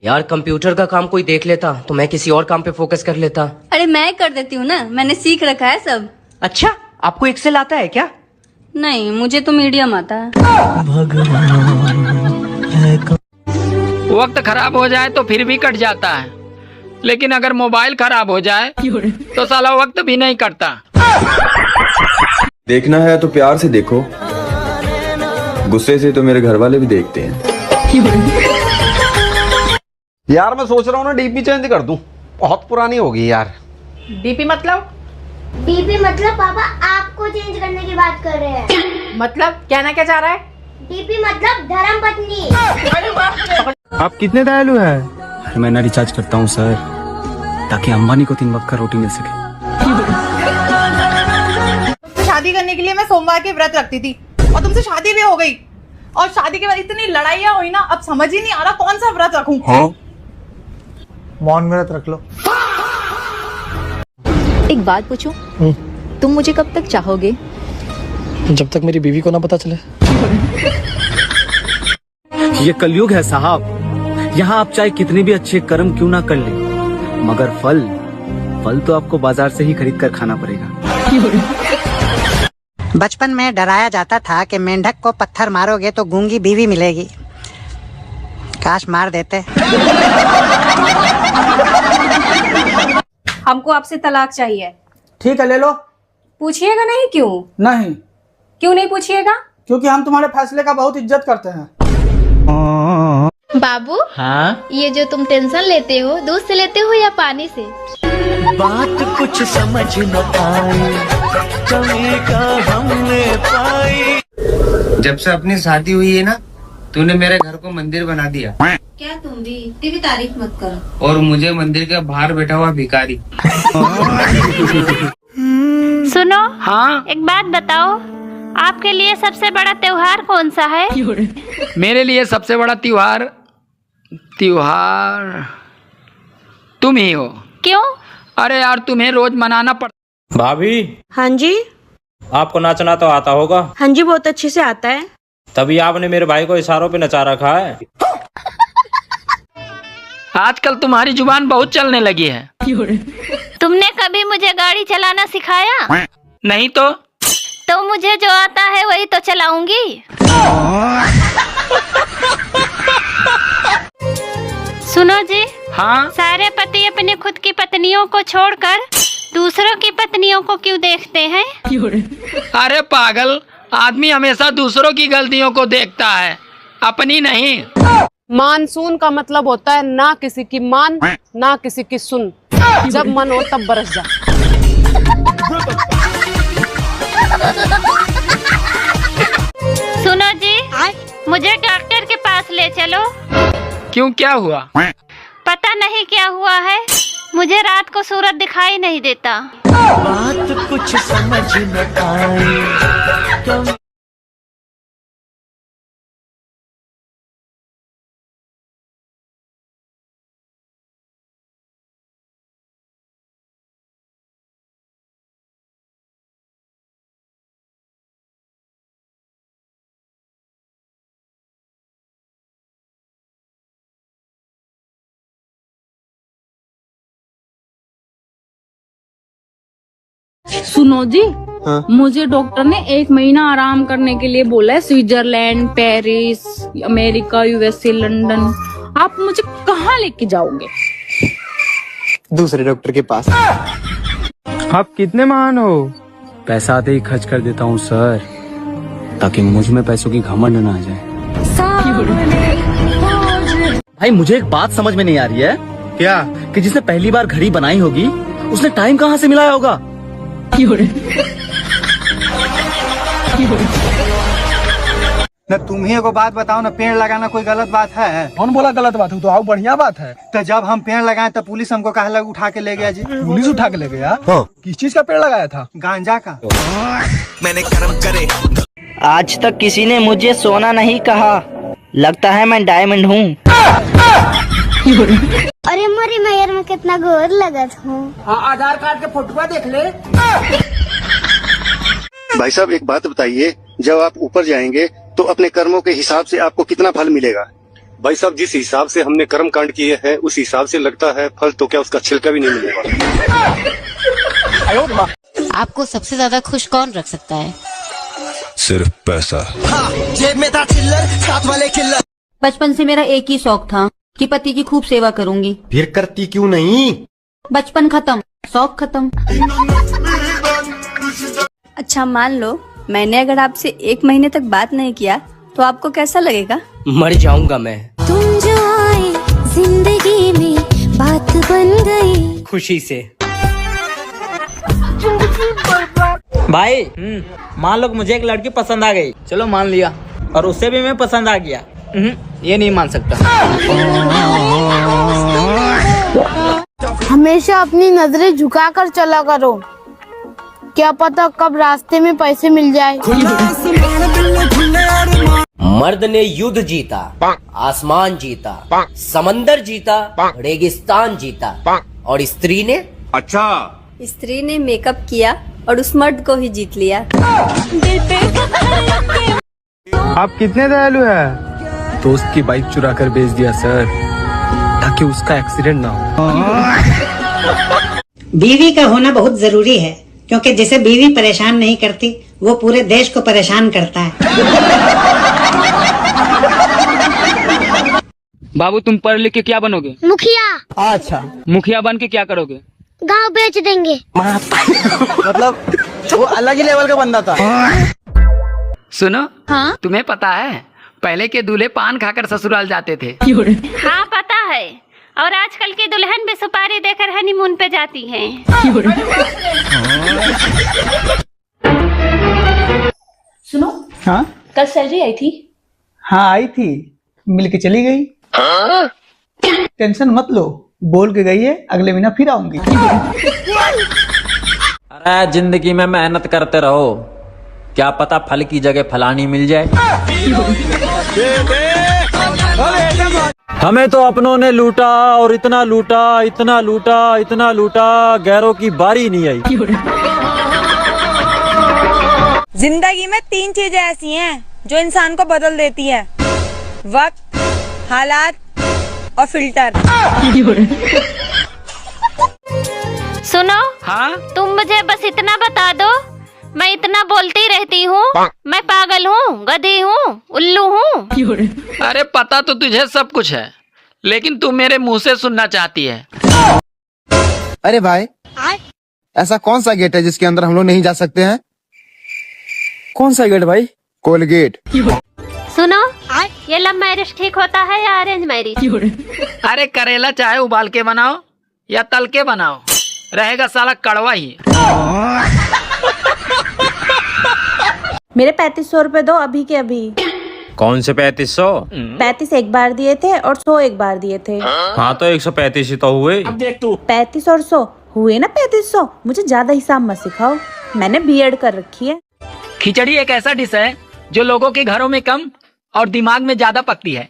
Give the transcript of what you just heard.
यार कंप्यूटर का काम कोई देख लेता तो मैं किसी और काम पे फोकस कर लेता। अरे मैं कर देती हूँ ना, मैंने सीख रखा है सब। अच्छा, आपको एक्सेल आता है क्या? नहीं, मुझे तो मीडियम आता है। वक्त खराब हो जाए तो फिर भी कट जाता है, लेकिन अगर मोबाइल खराब हो जाए तो साला वक्त भी नहीं कटता। देखना है तो प्यार से देखो, गुस्से से तो मेरे घर वाले भी देखते हैं। यार मैं सोच रहा हूँ ना डीपी चेंज कर दूं, बहुत पुरानी हो गई यार। डीपी मतलब? डीपी मतलब पापा आपको चेंज करने की बात कर रहे हैं। मतलब कहना क्या चाह रहा है? डीपी मतलब धर्म पत्नी। आप कितने दयालु हैं? हर महीना रिचार्ज करता हूँ सर, ताकि अंबानी को 3 वक्त का रोटी मिल सके। शादी करने के लिए मैं सोमवार के व्रत रखती थी और तुमसे शादी भी हो गई, और शादी के बाद इतनी लड़ाइयाँ हुई ना, अब समझ ही नहीं आ रहा कौन सा व्रत रखूं। हाँ? मौन व्रत रख लो। एक बात पूछूं, तुम मुझे कब तक चाहोगे? जब तक मेरी बीवी को ना पता चले। ये कलयुग है साहब, यहाँ आप चाहे कितने भी अच्छे कर्म क्यों ना कर ले, मगर फल तो आपको बाजार से ही खरीद कर खाना पड़ेगा। बचपन में डराया जाता था कि मेंढक को पत्थर मारोगे तो गूंगी बीवी मिलेगी। काश मार देते। हमको आपसे तलाक चाहिए। ठीक है ले लो। पूछिएगा नहीं? क्यों नहीं? क्यों नहीं पूछिएगा? क्योंकि हम तुम्हारे फैसले का बहुत इज्जत करते हैं। बाबू, हाँ? ये जो तुम टेंशन लेते हो, दूध से लेते हो या पानी से? बात कुछ समझ न आई, कमी का हमने पाई। जब से अपनी शादी हुई है ना, तूने मेरे घर को मंदिर बना दिया। क्या तुम भी इतनी तारीफ मत करो। और मुझे मंदिर के बाहर बैठा हुआ भिखारी। सुनो, हाँ? एक बात बताओ, आपके लिए सबसे बड़ा त्योहार कौन सा है? मेरे लिए सबसे बड़ा त्योहार तुम ही हो। क्यों? अरे यार, तुम्हें रोज मनाना पड़ता। भाभी, हाँ जी। आपको नाचना तो आता होगा? हाँ जी, बहुत अच्छे से आता है। तभी आपने मेरे भाई को इशारों पे नचा रखा है। आजकल तुम्हारी जुबान बहुत चलने लगी है। तुमने कभी मुझे गाड़ी चलाना सिखाया? नहीं तो मुझे जो आता है वही तो चलाऊंगी। सुनो जी। हाँ? सारे पति अपनी खुद की पत्नियों को छोड़कर दूसरों की पत्नियों को क्यों देखते हैं? अरे पागल, आदमी हमेशा दूसरों की गलतियों को देखता है, अपनी नहीं। मानसून का मतलब होता है ना किसी की मान ना किसी की सुन, जब मन हो तब बरस जा। सुनो जी, मुझे डॉक्टर के पास ले चलो। क्यों, क्या हुआ? पता नहीं क्या हुआ है, मुझे रात को सूरज दिखाई नहीं देता। बात कुछ समझ न आई। सुनो जी, हाँ? मुझे डॉक्टर ने 1 महीना आराम करने के लिए बोला है। Switzerland, Paris, America, USA, London. आप मुझे कहाँ लेके जाओगे? दूसरे डॉक्टर के पास। आप कितने महान हो? पैसा आते ही खर्च कर देता हूँ सर, ताकि मुझ में पैसों की घमंड ना आ जाए। भाई मुझे एक बात समझ में नहीं आ रही है। क्या? कि जिसने पहली बार घड़ी बनाई होगी उसने टाइम कहाँ से मिलाया होगा? न तुम ही को बात बताओ ना, पेड़ लगाना कोई गलत बात है? कौन बोला गलत बात है? तो आओ बढ़िया बात है। तो जब हम पेड़ लगाए तो पुलिस हमको कहा लग उठा के ले गया जी। पुलिस उठा के ले गया? हाँ। किस चीज का पेड़ लगाया था? गांजा का। मैंने कर्म करे। आज तक किसी ने मुझे सोना नहीं कहा, लगता है मैं डायमंड हूँ। अरे मोरी मैयर में कितना गोर लगत हूँ। आधार कार्ड के फोटो देख ले। भाई साहब एक बात बताइए, जब आप ऊपर जाएंगे तो अपने कर्मों के हिसाब से आपको कितना फल मिलेगा? भाई साहब, जिस हिसाब से हमने कर्म कांड किए हैं उस हिसाब से लगता है फल तो क्या उसका छिलका भी नहीं मिलने वाला। आपको सबसे ज्यादा खुश कौन रख सकता है? सिर्फ पैसा। जेब में था चिल्लर, साथ वाले किल्लर। बचपन से मेरा एक ही शौक था कि पति की खूब सेवा करूंगी। फिर करती क्यों नहीं? बचपन खत्म, शौक खत्म। अच्छा मान लो मैंने अगर आपसे 1 महीने तक बात नहीं किया तो आपको कैसा लगेगा? मर जाऊंगा मैं। तुम जो आए जिंदगी में बात बन गई खुशी से। भाई मान लो कि मुझे एक लड़की पसंद आ गई। चलो मान लिया। और उससे भी मैं पसंद आ गया। ये नहीं मान सकता। हमेशा अपनी नजरें झुकाकर चला करो, क्या पता कब रास्ते में पैसे मिल जाए। मर्द ने युद्ध जीता, आसमान जीता, समंदर जीता, रेगिस्तान जीता, और स्त्री ने? अच्छा, स्त्री ने मेकअप किया और उस मर्द को ही जीत लिया। आप कितने दयालु हैं? दोस्त की बाइक चुरा कर बेच दिया सर, ताकि उसका एक्सीडेंट ना हो। बीवी का होना बहुत जरूरी है, क्योंकि जिसे बीवी परेशान नहीं करती वो पूरे देश को परेशान करता है। बाबू तुम पढ़ लिख के क्या बनोगे? मुखिया। अच्छा, मुखिया बन के क्या करोगे? गांव बेच देंगे। मतलब वो अलग ही लेवल का बंदा था। सुनो, हाँ? तुम्हें पता है पहले के दूल्हे पान खाकर ससुराल जाते थे। हाँ पता है। और आजकल की दुल्हन भी सुपारी देकर हनीमून पे जाती हैं। सुनो, हाँ कल सैलरी आई थी? हाँ आई थी, मिल के चली गई। टेंशन मत लो, बोल के गई है अगले महीना फिर आऊंगी। अरे जिंदगी में मेहनत करते रहो, क्या पता फल की जगह फलानी मिल जाए। हमें तो अपनों ने लूटा और इतना लूटा, इतना लूटा, इतना लूटा, गैरों की बारी नहीं आई। जिंदगी में 3 चीजें ऐसी हैं जो इंसान को बदल देती है: वक्त, हालात और फिल्टर। सुनो, हाँ? तुम मुझे बस इतना बता दो, मैं इतना बोलती रहती हूँ, मैं पागल हूँ, गधी हूँ, उल्लू हूँ? अरे पता तो तुझे सब कुछ है, लेकिन तू मेरे मुंह से सुनना चाहती है। अरे भाई, ऐसा कौन सा गेट है जिसके अंदर हम लोग नहीं जा सकते हैं? कौन सा गेट भाई? कोलगेट। सुनो, ये लव मैरिज ठीक होता है या अरेंज मैरिज? अरे करेला चाहे उबाल के बनाओ या तल के बनाओ, रहेगा साला कड़वा ही। मेरे 3500 रुपए दो अभी के अभी। कौन से 3500? 35 एक बार दिए थे और 100 एक बार दिए थे। हाँ तो 135 ही तो हुए। 35 और 100 हुए ना 3500। मुझे ज्यादा हिसाब मत सिखाओ, मैंने बीएड कर रखी है। खिचड़ी एक ऐसा डिश है जो लोगों के घरों में कम और दिमाग में ज्यादा पकती है।